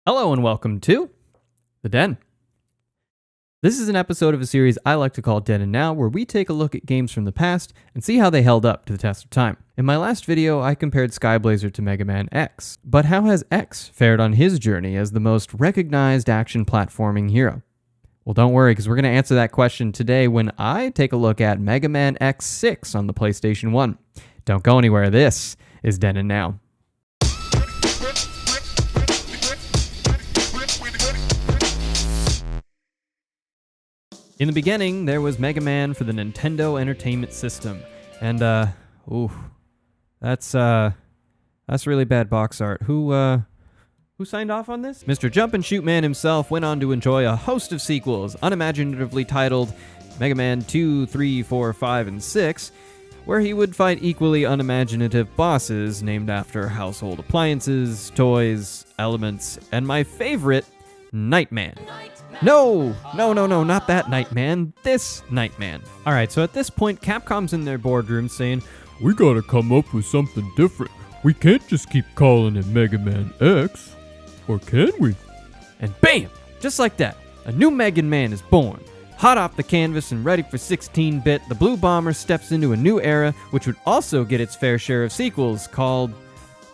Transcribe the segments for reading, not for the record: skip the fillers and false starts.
Hello and welcome to The Den. This is an episode of a series I like to call Den and Now, where we take a look at games from the past and see how they held up to the test of time. In my last video, I compared Skyblazer to Mega Man X, but how has X fared on his journey as the most recognized action platforming hero? Well, don't worry, because we're going to answer that question today when I take a look at Mega Man X6 on the PlayStation 1. Don't go anywhere, this is Den and Now. In the beginning, there was Mega Man for the Nintendo Entertainment System, and that's really bad box art. Who signed off on this? Mr. Jump and Shoot Man himself went on to enjoy a host of sequels, unimaginatively titled Mega Man 2, 3, 4, 5, and 6, where he would fight equally unimaginative bosses named after household appliances, toys, elements, and my favorite, Nightman. No, not that Nightman, this Nightman. Alright, so at this point, Capcom's in their boardroom saying, "We gotta come up with something different. We can't just keep calling it Mega Man X. Or can we?" And bam! Just like that, a new Mega Man is born. Hot off the canvas and ready for 16-bit, the Blue Bomber steps into a new era, which would also get its fair share of sequels, called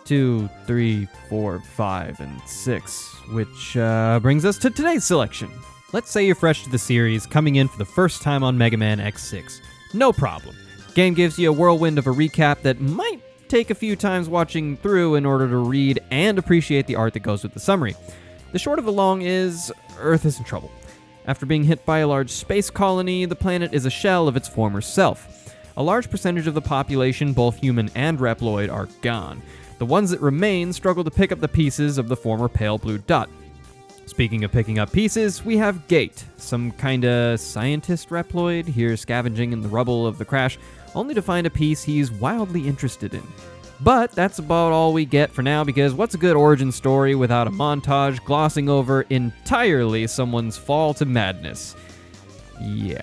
2, 3, 4, 5, and 6, which brings us to today's selection. Let's say you're fresh to the series, coming in for the first time on Mega Man X6. No problem. Game gives you a whirlwind of a recap that might take a few times watching through in order to read and appreciate the art that goes with the summary. The short of the long is, Earth is in trouble. After being hit by a large space colony, the planet is a shell of its former self. A large percentage of the population, both human and Reploid, are gone. The ones that remain struggle to pick up the pieces of the former pale blue dot. Speaking of picking up pieces, we have Gate, some kinda scientist Reploid, here scavenging in the rubble of the crash, only to find a piece he's wildly interested in. But that's about all we get for now, because what's a good origin story without a montage glossing over entirely someone's fall to madness? Yeah.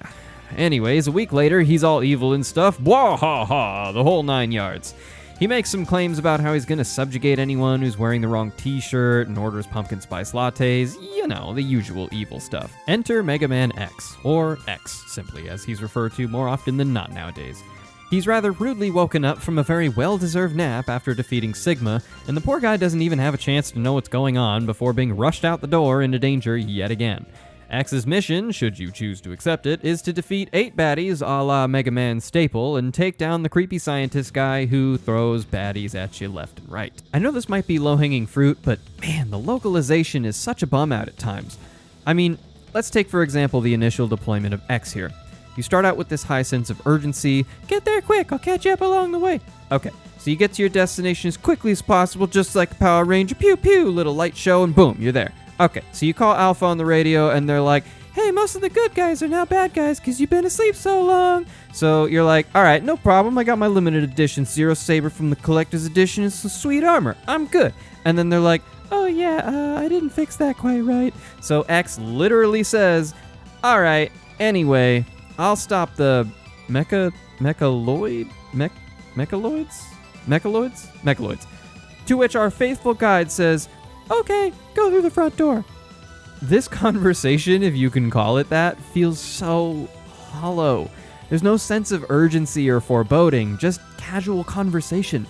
Anyways, a week later, he's all evil and stuff, blah-ha-ha, the whole 9 yards. He makes some claims about how he's gonna subjugate anyone who's wearing the wrong t-shirt and orders pumpkin spice lattes, you know, the usual evil stuff. Enter Mega Man X, or X, simply, as he's referred to more often than not nowadays. He's rather rudely woken up from a very well-deserved nap after defeating Sigma, and the poor guy doesn't even have a chance to know what's going on before being rushed out the door into danger yet again. X's mission, should you choose to accept it, is to defeat 8 baddies a la Mega Man staple and take down the creepy scientist guy who throws baddies at you left and right. I know this might be low-hanging fruit, but man, the localization is such a bum out at times. I mean, let's take for example the initial deployment of X here. You start out with this high sense of urgency, get there quick, I'll catch you up along the way. Okay, so you get to your destination as quickly as possible, just like a Power Ranger, pew pew, little light show, and boom, you're there. Okay, so you call Alpha on the radio, and they're like, "Hey, most of the good guys are now bad guys because you've been asleep so long." So you're like, "All right, no problem. I got my limited edition Zero Saber from the collector's edition. It's some sweet armor. I'm good." And then they're like, "Oh yeah, I didn't fix that quite right." So X literally says, "All right, anyway, I'll stop the mechaloids? To which our faithful guide says, "Okay, go through the front door." This conversation, if you can call it that, feels so hollow. There's no sense of urgency or foreboding, just casual conversation.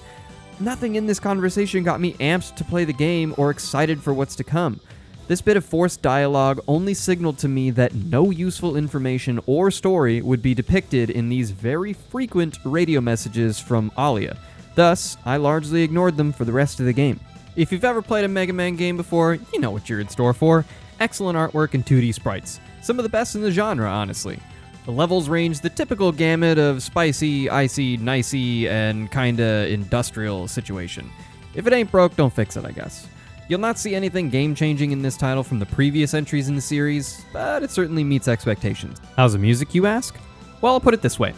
Nothing in this conversation got me amped to play the game or excited for what's to come. This bit of forced dialogue only signaled to me that no useful information or story would be depicted in these very frequent radio messages from Alia. Thus, I largely ignored them for the rest of the game. If you've ever played a Mega Man game before, you know what you're in store for. Excellent artwork and 2D sprites. Some of the best in the genre, honestly. The levels range the typical gamut of spicy, icy, nicey, and kinda industrial situation. If it ain't broke, don't fix it, I guess. You'll not see anything game-changing in this title from the previous entries in the series, but it certainly meets expectations. How's the music, you ask? Well, I'll put it this way.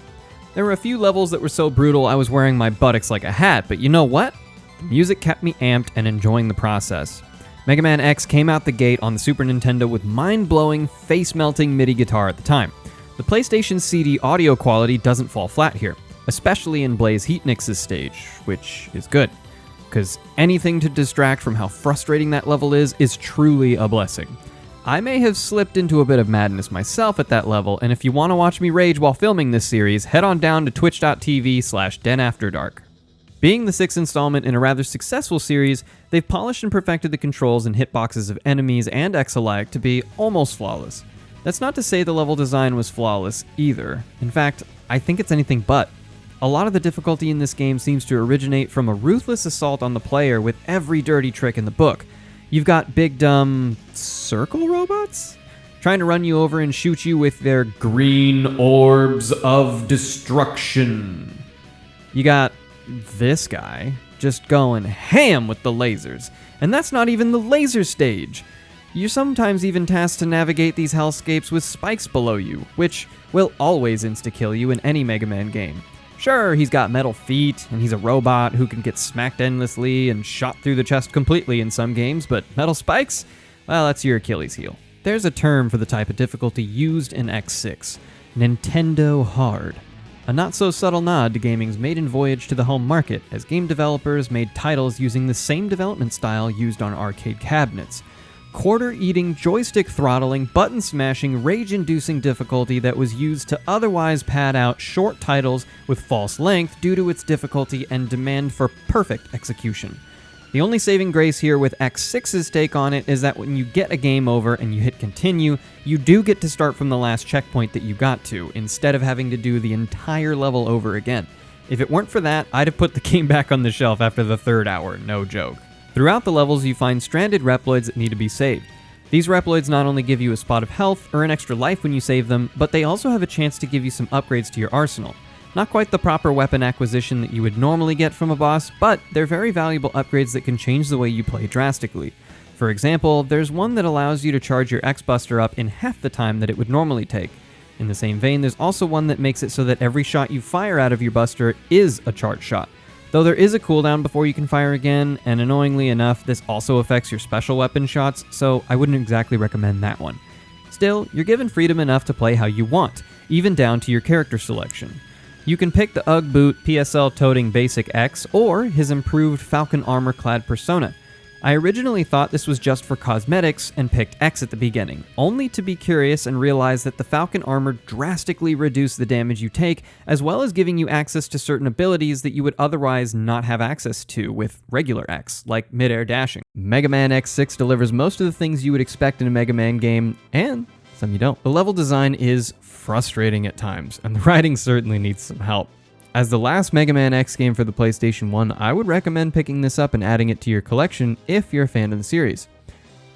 There were a few levels that were so brutal I was wearing my buttocks like a hat, but you know what? The music kept me amped and enjoying the process. Mega Man X came out the gate on the Super Nintendo with mind-blowing, face-melting MIDI guitar at the time. The PlayStation CD audio quality doesn't fall flat here, especially in Blaze Heatnix's stage, which is good. because anything to distract from how frustrating that level is truly a blessing. I may have slipped into a bit of madness myself at that level, and if you want to watch me rage while filming this series, head on down to twitch.tv/denafterdark. Being the 6th installment in a rather successful series, they've polished and perfected the controls and hitboxes of enemies and X alike to be almost flawless. That's not to say the level design was flawless either. In fact, I think it's anything but. A lot of the difficulty in this game seems to originate from a ruthless assault on the player with every dirty trick in the book. You've got big dumb circle robots trying to run you over and shoot you with their green orbs of destruction. You got this guy just going ham with the lasers, and that's not even the laser stage. You're sometimes even tasked to navigate these hellscapes with spikes below you, which will always insta-kill you in any Mega Man game. Sure, he's got metal feet, and he's a robot who can get smacked endlessly and shot through the chest completely in some games, but metal spikes? Well, that's your Achilles heel. There's a term for the type of difficulty used in X6, Nintendo Hard. A not-so-subtle nod to gaming's maiden voyage to the home market, as game developers made titles using the same development style used on arcade cabinets. Quarter-eating, joystick-throttling, button-smashing, rage-inducing difficulty that was used to otherwise pad out short titles with false length due to its difficulty and demand for perfect execution. The only saving grace here with X6's take on it is that when you get a game over and you hit continue, you do get to start from the last checkpoint that you got to, instead of having to do the entire level over again. If it weren't for that, I'd have put the game back on the shelf after the 3rd hour, no joke. Throughout the levels, you find stranded Reploids that need to be saved. These Reploids not only give you a spot of health or an extra life when you save them, but they also have a chance to give you some upgrades to your arsenal. Not quite the proper weapon acquisition that you would normally get from a boss, but they're very valuable upgrades that can change the way you play drastically. For example, there's one that allows you to charge your X-Buster up in half the time that it would normally take. In the same vein, there's also one that makes it so that every shot you fire out of your Buster is a charge shot. Though there is a cooldown before you can fire again, and annoyingly enough, this also affects your special weapon shots, so I wouldn't exactly recommend that one. Still, you're given freedom enough to play how you want, even down to your character selection. You can pick the Ugg Boot PSL-toting Basic X or his improved Falcon armor-clad persona. I originally thought this was just for cosmetics and picked X at the beginning, only to be curious and realize that the Falcon armor drastically reduced the damage you take, as well as giving you access to certain abilities that you would otherwise not have access to with regular X, like mid-air dashing. Mega Man X6 delivers most of the things you would expect in a Mega Man game, and some you don't. The level design is frustrating at times, and the writing certainly needs some help. As the last Mega Man X game for the PlayStation 1, I would recommend picking this up and adding it to your collection if you're a fan of the series.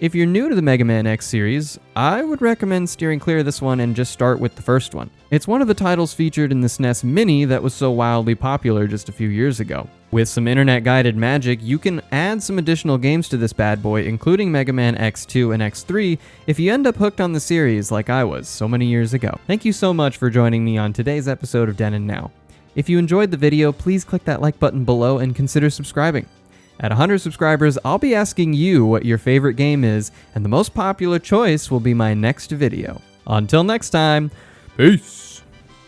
If you're new to the Mega Man X series, I would recommend steering clear of this one and just start with the first one. It's one of the titles featured in the SNES Mini that was so wildly popular just a few years ago. With some internet-guided magic, you can add some additional games to this bad boy, including Mega Man X2 and X3, if you end up hooked on the series like I was so many years ago. Thank you so much for joining me on today's episode of Den and Now. If you enjoyed the video, please click that like button below and consider subscribing. At 100 subscribers, I'll be asking you what your favorite game is, and the most popular choice will be my next video. Until next time, Peace.